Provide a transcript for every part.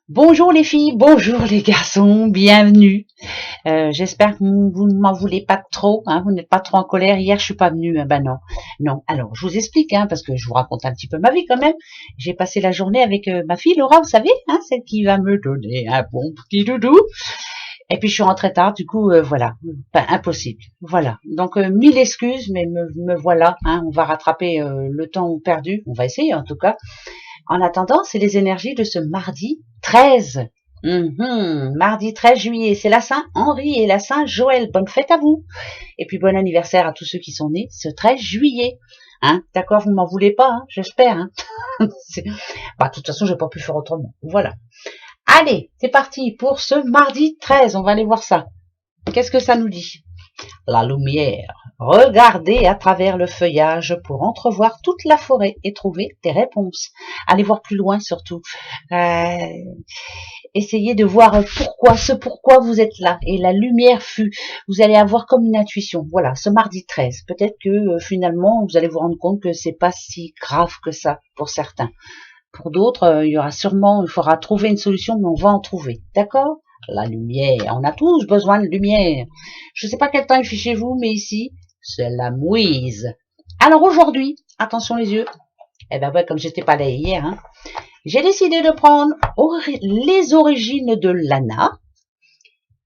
Bonjour les filles, bonjour les garçons, bienvenue. J'espère que vous ne m'en voulez pas trop, hein, vous n'êtes pas trop en colère. Hier, je suis pas venue, ben non, non. Alors, je vous explique, hein, parce que je vous raconte un petit peu ma vie quand même. J'ai passé la journée avec ma fille Laura, vous savez, hein, celle qui va me donner un bon petit doudou. Et puis je suis rentrée tard, du coup, voilà, ben, impossible. Voilà. Donc mille excuses, mais me voilà. Hein, on va rattraper le temps perdu. On va essayer en tout cas. En attendant, c'est les énergies de ce mardi 13. Mardi 13 juillet, c'est la Saint-Henri et la Saint-Joël. Bonne fête à vous. Et puis bon anniversaire à tous ceux qui sont nés ce 13 juillet. Hein, d'accord, vous m'en voulez pas, hein, j'espère. Hein. Bah, de toute façon, je n'ai pas pu faire autrement. Voilà. Allez, c'est parti pour ce mardi 13. On va aller voir ça. Qu'est-ce que ça nous dit? La lumière. Regardez à travers le feuillage pour entrevoir toute la forêt et trouver des réponses. Allez voir plus loin surtout. Essayez de voir pourquoi vous êtes là. Et la lumière fut. Vous allez avoir comme une intuition. Voilà, ce mardi 13. Peut-être que finalement, vous allez vous rendre compte que c'est pas si grave que ça pour certains. Pour d'autres, il faudra trouver une solution, mais on va en trouver. D'accord? La lumière. On a tous besoin de lumière. Je ne sais pas quel temps il fait chez vous, mais ici, c'est la mouise. Alors aujourd'hui, attention les yeux. Eh ben ouais, comme j'étais pas là hier, hein, j'ai décidé de prendre les origines de Lana.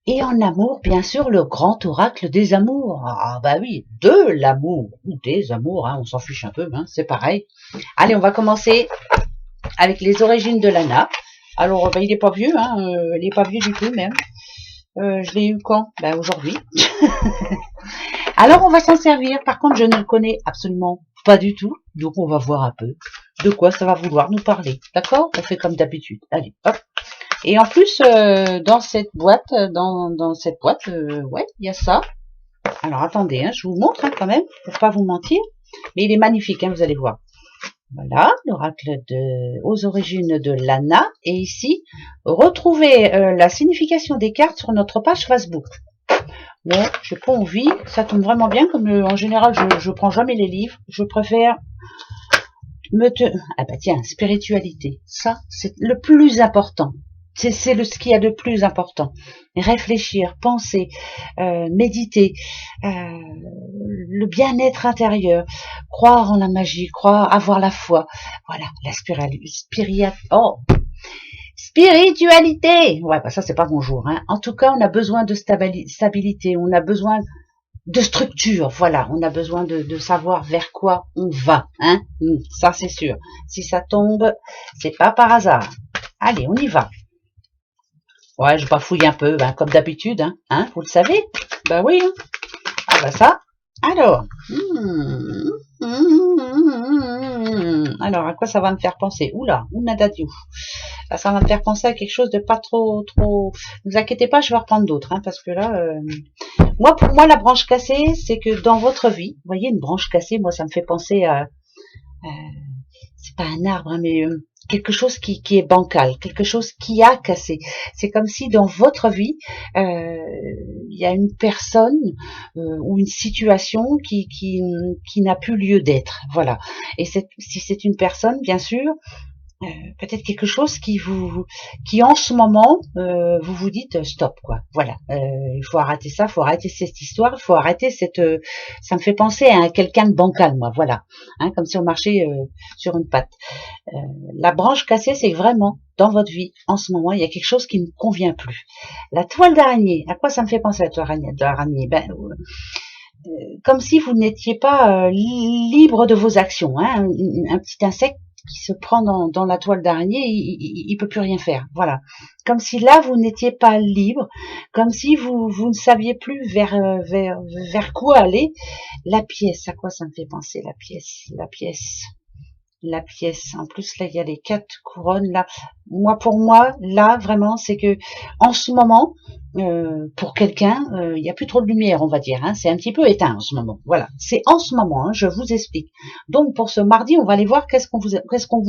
Et en amour, bien sûr, le grand oracle des amours. Ah bah oui, de l'amour ou des amours, hein, on s'en fiche un peu, hein, c'est pareil. Allez, on va commencer avec les origines de Lana. Alors, il n'est pas vieux, hein, il n'est pas vieux du tout même. Je l'ai eu quand? Ben aujourd'hui. Alors, on va s'en servir. Par contre, je ne le connais absolument pas du tout. Donc, on va voir un peu de quoi ça va vouloir nous parler. D'accord? On fait comme d'habitude. Allez, hop. Et en plus, dans cette boîte, ouais, il y a ça. Alors, attendez, hein, je vous montre hein, quand même, pour pas vous mentir. Mais il est magnifique, hein, vous allez voir. Voilà, l'oracle aux origines de Lana. Et ici, retrouvez la signification des cartes sur notre page Facebook. Bon, j'ai pas envie, ça tombe vraiment bien, comme en général, je prends jamais les livres. Je préfère Ah bah tiens, spiritualité. Ça, c'est le plus important. C'est ce qu'il y a de plus important. Réfléchir, penser, méditer, le bien-être intérieur, croire en la magie, avoir la foi. Voilà, la spiritualité. Ouais, bah ça c'est pas mon jour. Hein. En tout cas, on a besoin de stabilité, on a besoin de structure, voilà, on a besoin de savoir vers quoi on va, hein, ça c'est sûr. Si ça tombe, c'est pas par hasard. Allez, on y va. Ouais, je bafouille un peu, ben, comme d'habitude, hein, vous le savez. Ben oui. Hein. Ah ben ça. Alors. Alors, à quoi ça va me faire penser? Oula, ounadadiou. Là, ça va me faire penser à quelque chose de pas trop. Ne vous inquiétez pas, je vais reprendre d'autres, hein, parce que là, moi, pour moi, la branche cassée, c'est que dans votre vie, vous voyez, une branche cassée, moi, ça me fait penser à c'est pas un arbre, hein, mais quelque chose qui est bancal, quelque chose qui a cassé. C'est comme si dans votre vie, il y a une personne ou une situation qui n'a plus lieu d'être. Voilà. Et si c'est une personne, bien sûr, peut-être quelque chose qui en ce moment, vous vous dites stop quoi. Voilà, il faut arrêter ça, il faut arrêter cette histoire, il faut arrêter ça me fait penser à quelqu'un de bancal, moi. Voilà, hein, comme si on marchait sur une patte. La branche cassée, c'est vraiment dans votre vie en ce moment, il y a quelque chose qui ne convient plus. La toile d'araignée, à quoi ça me fait penser la toile d'araignée? Ben, comme si vous n'étiez pas libre de vos actions. Hein, un petit insecte qui se prend dans la toile d'araignée, il peut plus rien faire. Voilà. Comme si là, vous n'étiez pas libre, comme si vous ne saviez plus vers quoi aller. La pièce, à quoi ça me fait penser, la pièce. En plus, là, il y a les 4 couronnes. Là, pour moi, là, vraiment, c'est que en ce moment, pour quelqu'un, il n'y a plus trop de lumière, on va dire. Hein, c'est un petit peu éteint en ce moment. Voilà, c'est en ce moment. Hein, je vous explique. Donc, pour ce mardi, on va aller voir qu'est-ce qu'on vous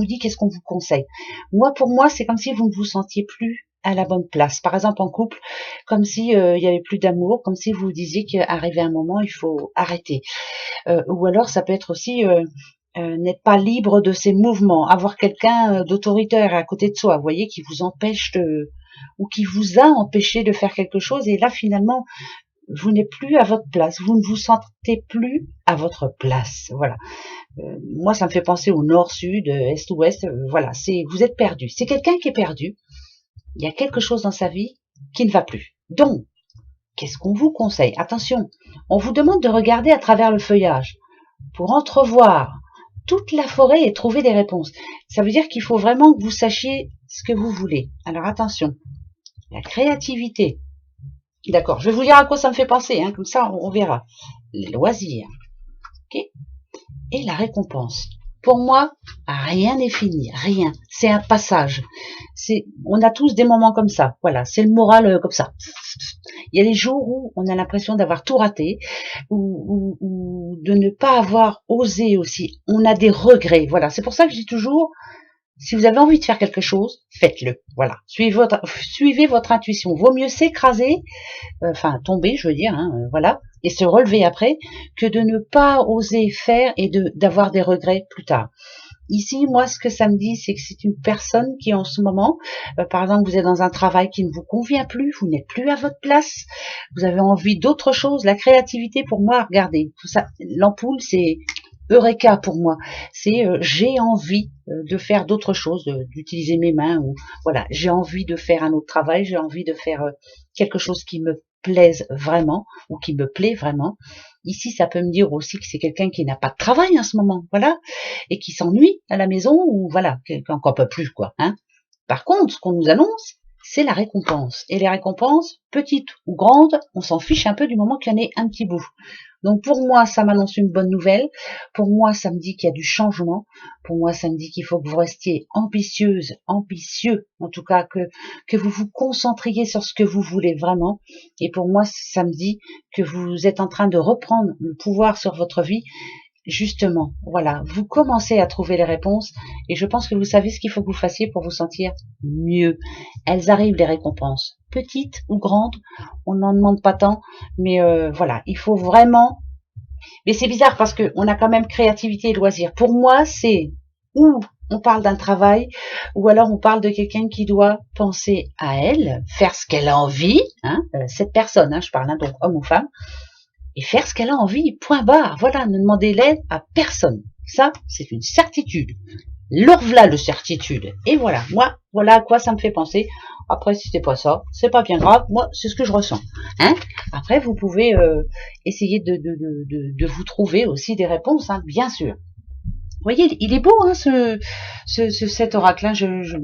dit, qu'est-ce qu'on vous conseille. Moi, pour moi, c'est comme si vous ne vous sentiez plus à la bonne place. Par exemple, en couple, comme si il y avait plus d'amour, comme si vous disiez qu'arrivé un moment, il faut arrêter. Ou alors, ça peut être aussi n'êtes pas libre de ses mouvements, avoir quelqu'un d'autoritaire à côté de soi, vous voyez, qui vous empêche de, ou qui vous a empêché de faire quelque chose, et là finalement vous n'êtes plus à votre place, vous ne vous sentez plus à votre place, voilà. Moi ça me fait penser au nord, sud, est, ouest, voilà, c'est, vous êtes perdu, c'est quelqu'un qui est perdu, il y a quelque chose dans sa vie qui ne va plus. Donc, qu'est-ce qu'on vous conseille? Attention, on vous demande de regarder à travers le feuillage pour entrevoir toute la forêt et trouver des réponses. Ça veut dire qu'il faut vraiment que vous sachiez ce que vous voulez. Alors attention, la créativité. D'accord, je vais vous dire à quoi ça me fait penser, hein, comme ça on verra. Les loisirs, ok, et la récompense. Pour moi, rien n'est fini, rien. C'est un passage. On a tous des moments comme ça. Voilà, c'est le moral comme ça. Il y a des jours où on a l'impression d'avoir tout raté, ou de ne pas avoir osé aussi. On a des regrets. Voilà, c'est pour ça que je dis toujours, si vous avez envie de faire quelque chose, faites-le. Voilà, suivez votre intuition. Vaut mieux s'écraser, enfin tomber, je veux dire, hein, voilà, et se relever après, que de ne pas oser faire et d'avoir des regrets plus tard. Ici, moi, ce que ça me dit, c'est que c'est une personne qui, en ce moment, par exemple, vous êtes dans un travail qui ne vous convient plus, vous n'êtes plus à votre place, vous avez envie d'autre chose. La créativité, pour moi, regardez, tout ça, l'ampoule, c'est Eureka pour moi. C'est j'ai envie de faire d'autres choses, d'utiliser mes mains, ou voilà, j'ai envie de faire un autre travail, j'ai envie de faire quelque chose qui me plaise vraiment, ou qui me plaît vraiment. Ici, ça peut me dire aussi que c'est quelqu'un qui n'a pas de travail en ce moment, voilà, et qui s'ennuie à la maison, ou voilà, qu'on peut plus, quoi, hein. Par contre, ce qu'on nous annonce, c'est la récompense. Et les récompenses, petites ou grandes, on s'en fiche un peu du moment qu'il y en ait un petit bout. Donc pour moi, ça m'annonce une bonne nouvelle. Pour moi, ça me dit qu'il y a du changement. Pour moi, ça me dit qu'il faut que vous restiez ambitieuse, ambitieux, en tout cas que vous vous concentriez sur ce que vous voulez vraiment. Et pour moi, ça me dit que vous êtes en train de reprendre le pouvoir sur votre vie. Justement, voilà, vous commencez à trouver les réponses et je pense que vous savez ce qu'il faut que vous fassiez pour vous sentir mieux. Elles arrivent, les récompenses, petites ou grandes, on n'en demande pas tant, mais voilà, il faut vraiment... Mais c'est bizarre parce que on a quand même créativité et loisirs. Pour moi, c'est ou on parle d'un travail, ou alors on parle de quelqu'un qui doit penser à elle, faire ce qu'elle a envie, hein, cette personne, hein, je parle, hein, donc homme ou femme, et faire ce qu'elle a envie, point barre. Voilà, ne demandez l'aide à personne. Ça, c'est une certitude. L'orvla de certitude. Et voilà, moi, voilà à quoi ça me fait penser. Après, si c'est pas ça, c'est pas bien grave. Moi, c'est ce que je ressens. Hein. Après, vous pouvez essayer de vous trouver aussi des réponses, hein, bien sûr. Vous voyez, il est beau, hein, cet oracle. Hein,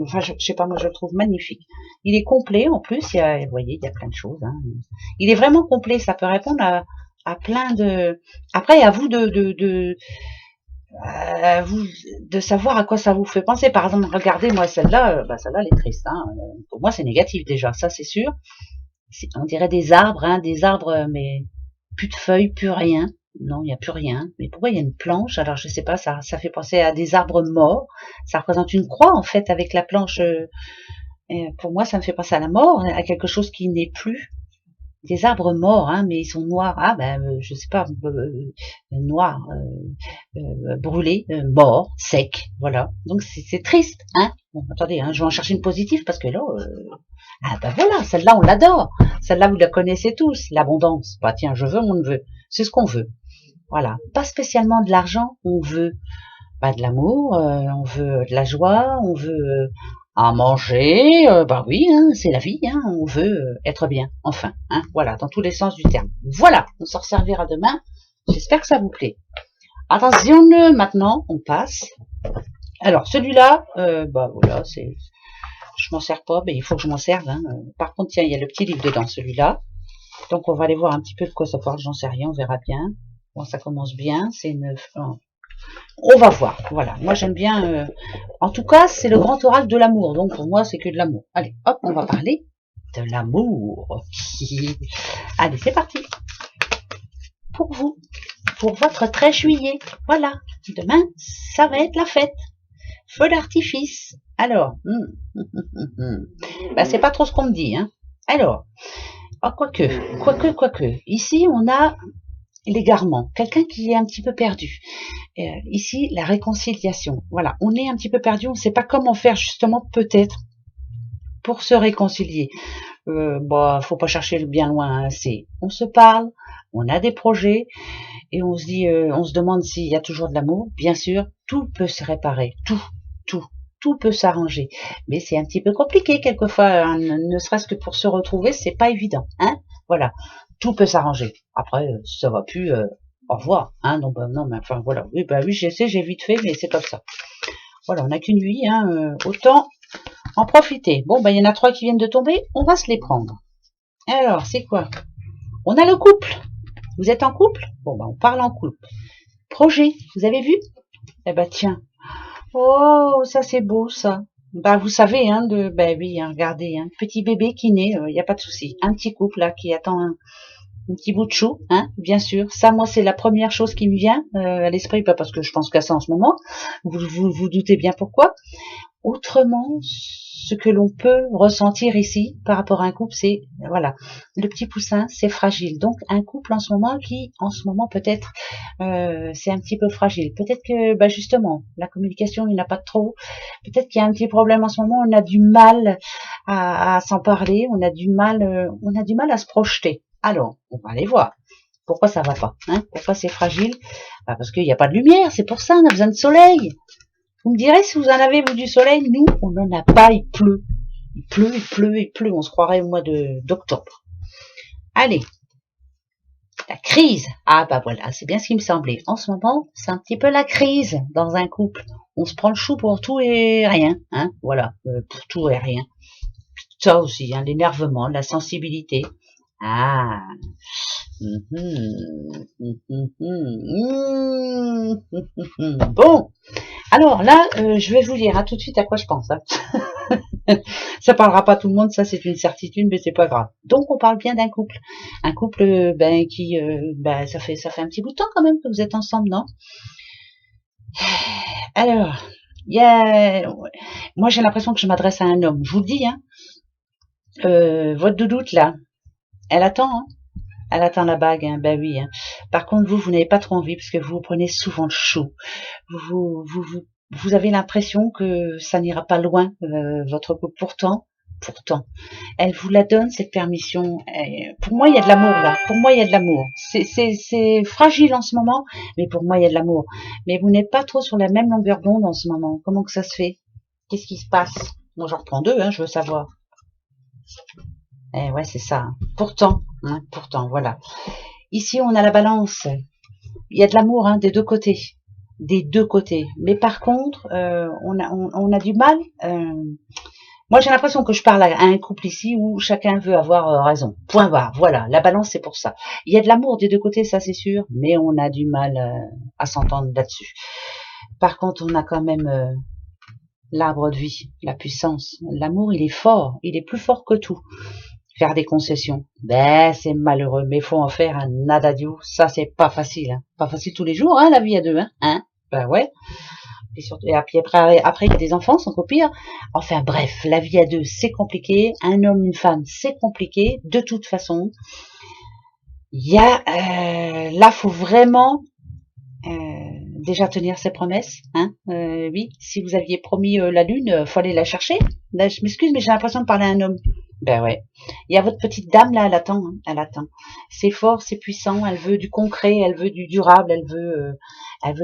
enfin, je sais pas, moi, je le trouve magnifique. Il est complet, en plus. Vous voyez, il y a plein de choses. Hein. Il est vraiment complet. Ça peut répondre à plein de... Après, à vous de savoir à quoi ça vous fait penser. Par exemple, regardez, moi, celle-là, celle-là, elle est triste. Hein. Pour moi, c'est négatif déjà, ça, c'est sûr. On dirait des arbres, hein, mais plus de feuilles, plus rien. Non, il n'y a plus rien. Mais pourquoi il y a une planche? Alors, je sais pas, ça fait penser à des arbres morts. Ça représente une croix, en fait, avec la planche. Pour moi, ça me fait penser à la mort, à quelque chose qui n'est plus. Des arbres morts, hein, mais ils sont noirs. Ah ben, je sais pas, noirs, brûlés, morts, secs, voilà. Donc c'est triste, hein. Bon, attendez, hein, je vais en chercher une positive parce que là, ah ben voilà, celle-là on l'adore. Celle-là vous la connaissez tous, l'abondance. Bah tiens, je veux mon neveu, c'est ce qu'on veut. Voilà, pas spécialement de l'argent, on veut de l'amour, on veut de la joie, on veut à manger, bah oui, hein, c'est la vie, hein, on veut être bien, enfin, hein, voilà, dans tous les sens du terme. Voilà, on s'en servira demain, j'espère que ça vous plaît. Attention, maintenant, on passe. Alors, celui-là, bah voilà, je m'en sers pas, mais il faut que je m'en serve. Hein. Par contre, tiens, il y a le petit livre dedans, celui-là. Donc, on va aller voir un petit peu de quoi ça parle, j'en sais rien, on verra bien. Bon, ça commence bien, c'est une... On va voir, voilà. Moi, j'aime bien... En tout cas, c'est le grand oracle de l'amour. Donc, pour moi, c'est que de l'amour. Allez, hop, on va parler de l'amour. Allez, c'est parti. Pour vous, pour votre 13 juillet. Voilà. Demain, ça va être la fête. Feu d'artifice. Alors, bah, c'est pas trop ce qu'on me dit. Hein. Alors, oh, quoique. Ici, on a l'égarement, quelqu'un qui est un petit peu perdu. Ici, la réconciliation. Voilà, on est un petit peu perdu, on ne sait pas comment faire justement peut-être pour se réconcilier. Faut pas chercher le bien loin, hein. C'est, on se parle, on a des projets et on se dit, on se demande s'il y a toujours de l'amour. Bien sûr, tout peut se réparer, tout peut s'arranger, mais c'est un petit peu compliqué quelquefois, hein, ne serait-ce que pour se retrouver, c'est pas évident, hein. Voilà, tout peut s'arranger. Après, si ça va plus, au revoir, hein. Non, non, mais enfin voilà. Oui, oui, je sais, j'ai vite fait, mais c'est comme ça. Voilà, on n'a qu'une vie, hein. Autant en profiter. Bon, il y en a 3 qui viennent de tomber, on va se les prendre. Alors, c'est quoi? On a le couple. Vous êtes en couple? Bon, on parle en couple. Projet, vous avez vu? Eh ben tiens. Oh, ça c'est beau, ça. Vous savez, hein, oui, hein, regardez, hein, petit bébé qui naît, il n'y a pas de souci. Un petit couple là qui attend un petit bout de chou, hein, bien sûr. Ça, moi, c'est la première chose qui me vient à l'esprit, pas parce que je pense qu'à ça en ce moment. Vous doutez bien pourquoi. Autrement, ce que l'on peut ressentir ici par rapport à un couple, c'est, voilà, le petit poussin, c'est fragile. Donc, un couple en ce moment, peut-être, c'est un petit peu fragile. Peut-être que, justement, la communication, il n'y en a pas trop. Peut-être qu'il y a un petit problème en ce moment, on a du mal à s'en parler, on a du mal à se projeter. Alors, on va aller voir. Pourquoi ça va pas, hein? Pourquoi c'est fragile? Parce qu'il n'y a pas de lumière, c'est pour ça, on a besoin de soleil. Vous me direz si vous en avez, vous, du soleil. Nous, on n'en a pas, il pleut. Il pleut, il pleut, il pleut. On se croirait au mois d'octobre. Allez. La crise. Ah voilà, c'est bien ce qui me semblait. En ce moment, c'est un petit peu la crise dans un couple. On se prend le chou pour tout et rien, hein. Voilà, pour tout et rien. Ça aussi, hein, l'énervement, la sensibilité. Ah. Bon. Alors là, je vais vous dire tout de suite à quoi je pense. Hein. Ça parlera pas tout le monde, ça c'est une certitude, mais c'est pas grave. Donc on parle bien d'un couple, un couple qui, ça fait un petit bout de temps quand même que vous êtes ensemble, non? Alors, moi j'ai l'impression que je m'adresse à un homme. Je vous le dis, hein, votre doudoute là, elle attend, hein. Elle attend la bague, hein, oui. Hein. Par contre, vous n'avez pas trop envie parce que vous prenez souvent le chou. Vous avez l'impression que ça n'ira pas loin, votre couple. Pourtant, elle vous la donne, cette permission. Pour moi, il y a de l'amour là. Pour moi, il y a de l'amour. C'est fragile en ce moment, mais pour moi, il y a de l'amour. Mais vous n'êtes pas trop sur la même longueur d'onde en ce moment. Comment que ça se fait? Qu'est-ce qui se passe? Moi, j'en reprends 2, hein, je veux savoir. Ouais, c'est ça. Pourtant, voilà. Ici, on a la balance. Il y a de l'amour, hein, des deux côtés. Des deux côtés. Mais par contre, on a du mal. Moi, j'ai l'impression que je parle à un couple ici où chacun veut avoir raison. Point barre. Voilà, la balance, c'est pour ça. Il y a de l'amour des deux côtés, ça c'est sûr, mais on a du mal à s'entendre là-dessus. Par contre, on a quand même l'arbre de vie, la puissance. L'amour, il est fort. Il est plus fort que tout. Faire des concessions, c'est malheureux, mais faut en faire un nadadio. Ça, c'est pas facile, hein. Pas facile tous les jours, hein, la vie à deux, hein. Ouais. Et surtout, et puis après, il y a des enfants, c'est encore pire. Enfin bref, la vie à deux, c'est compliqué. Un homme, une femme, c'est compliqué. De toute façon, il y a là, faut vraiment déjà tenir ses promesses, hein. Oui, si vous aviez promis la lune, faut aller la chercher. Là, je m'excuse, mais j'ai l'impression de parler à un homme. Ouais. Il y a votre petite dame là, elle attend, hein, elle attend. C'est fort, c'est puissant, elle veut du concret, elle veut du durable, elle veut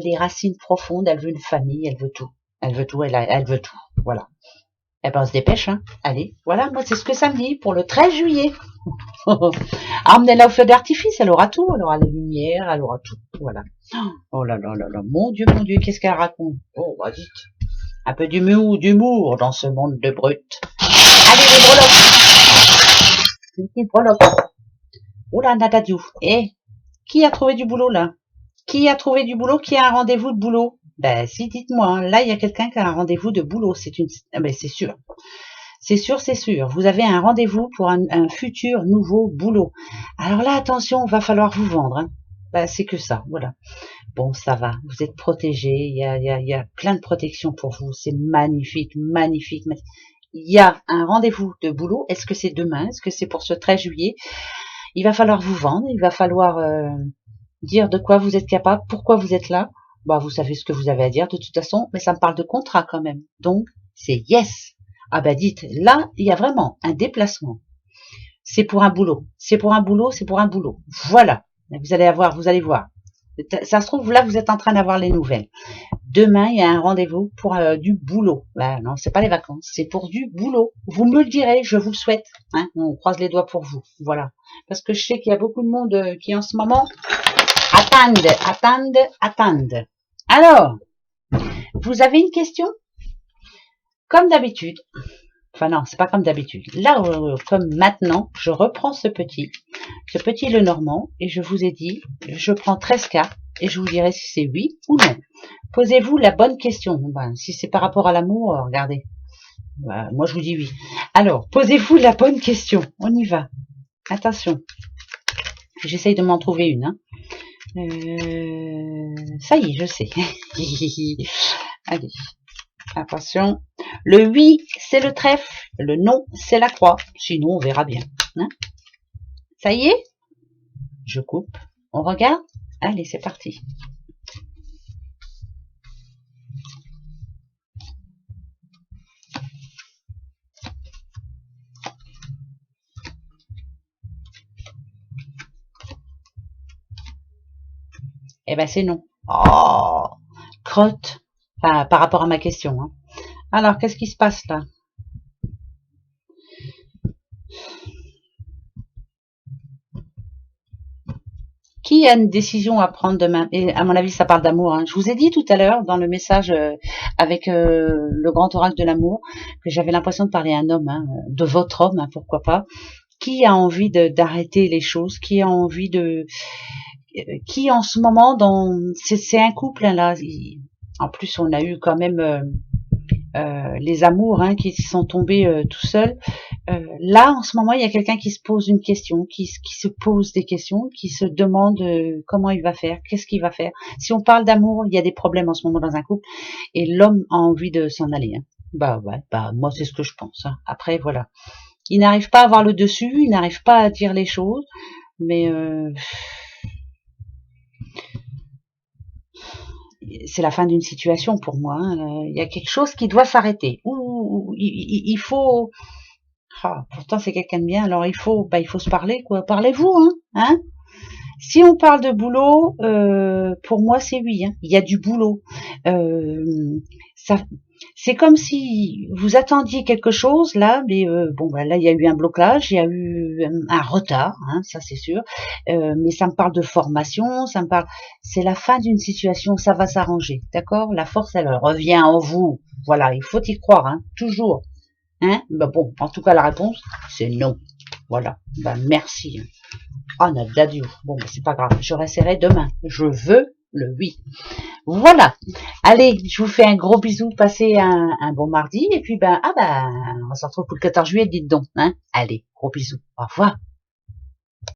les racines profondes, elle veut une famille, elle veut tout. Elle veut tout, elle veut tout. Voilà. Eh ben on se dépêche, hein. Allez, voilà, moi c'est ce que ça me dit pour le 13 juillet. Emmenez-la au feu d'artifice, elle aura tout, elle aura la lumière, elle aura tout. Voilà. Oh là là là là, mon Dieu, qu'est-ce qu'elle raconte? Oh, bah dites. Un peu d'humour dans ce monde de brutes. Allez, les breloques. Une petite breloque. Oula, Nadadiou. Qui a trouvé du boulot, là? Qui a trouvé du boulot? Qui a un rendez-vous de boulot? Si, dites-moi. Hein. Là, il y a quelqu'un qui a un rendez-vous de boulot. C'est sûr. C'est sûr. Vous avez un rendez-vous pour un futur nouveau boulot. Alors là, attention, va falloir vous vendre. Hein. C'est que ça, voilà. Bon, ça va, vous êtes protégés, il y a plein de protection pour vous, c'est magnifique. Il y a un rendez-vous de boulot, est-ce que c'est demain, est-ce que c'est pour ce 13 juillet? Il va falloir vous vendre, il va falloir dire de quoi vous êtes capable, pourquoi vous êtes là. Bah, vous savez ce que vous avez à dire de toute façon, mais ça me parle de contrat quand même. Donc, c'est yes. Ah bah dites, là, il y a vraiment un déplacement. C'est pour un boulot. C'est pour un boulot, c'est pour un boulot. Voilà. Vous allez voir. Ça se trouve, là, vous êtes en train d'avoir les nouvelles. Demain, il y a un rendez-vous pour du boulot. Bah, non, c'est pas les vacances, c'est pour du boulot. Vous me le direz, je vous le souhaite. Hein, on croise les doigts pour vous. Voilà. Parce que je sais qu'il y a beaucoup de monde qui, en ce moment, attendent. Alors, vous avez une question? Comme d'habitude. Enfin non, c'est pas comme d'habitude. Là, comme maintenant, je reprends ce petit Lenormand, et je vous ai dit, je prends 13 cartes, et je vous dirai si c'est oui ou non. Posez-vous la bonne question. Ben, si c'est par rapport à l'amour, regardez. Ben, moi, je vous dis oui. Alors, posez-vous la bonne question. On y va. Attention. J'essaye de m'en trouver une. Hein. Ça y est, je sais. Allez. Attention. Le oui, c'est le trèfle. Le non, c'est la croix. Sinon, on verra bien. Hein. Ça y est? Je coupe. On regarde? Allez, c'est parti. Eh ben, c'est non. Oh, crotte. Enfin, par rapport à ma question. Hein. Alors, qu'est-ce qui se passe là? Qui a une décision à prendre demain? Et à mon avis, ça parle d'amour. Hein. Je vous ai dit tout à l'heure dans le message avec le grand oracle de l'amour que j'avais l'impression de parler à un homme, hein, de votre homme, hein, pourquoi pas. Qui a envie d'arrêter les choses? Qui a envie de... Qui en ce moment, c'est un couple hein, là. En plus, on a eu quand même les amours hein, qui sont tombés tout seuls. Là, en ce moment, il y a quelqu'un qui se pose une question, qui se pose des questions, qui se demande comment il va faire, qu'est-ce qu'il va faire. Si on parle d'amour, il y a des problèmes en ce moment dans un couple, et l'homme a envie de s'en aller. Hein. Bah ouais, bah moi c'est ce que je pense. Hein. Après voilà, il n'arrive pas à avoir le dessus, il n'arrive pas à dire les choses, mais c'est la fin d'une situation pour moi. Hein. Il y a quelque chose qui doit s'arrêter. Ou il faut. Ah, pourtant c'est quelqu'un de bien. Alors il faut se parler quoi. Parlez-vous hein. Si on parle de boulot, pour moi c'est oui. Hein. Il y a du boulot. Ça, c'est comme si vous attendiez quelque chose là, mais bon bah là il y a eu un blocage, il y a eu un retard, hein, ça c'est sûr. Mais ça me parle de formation, ça me parle. C'est la fin d'une situation, ça va s'arranger, d'accord? La force elle revient en vous. Voilà, il faut y croire, hein, toujours. Hein? Bah bon, en tout cas la réponse c'est non. Voilà. Bah merci. Oh, Nadia, bon, c'est pas grave, je réessayerai demain. Je veux le oui. Voilà. Allez, je vous fais un gros bisou, passez un bon mardi, et puis on se retrouve pour le 14 juillet, dites donc. Hein. Allez, gros bisous. Au revoir.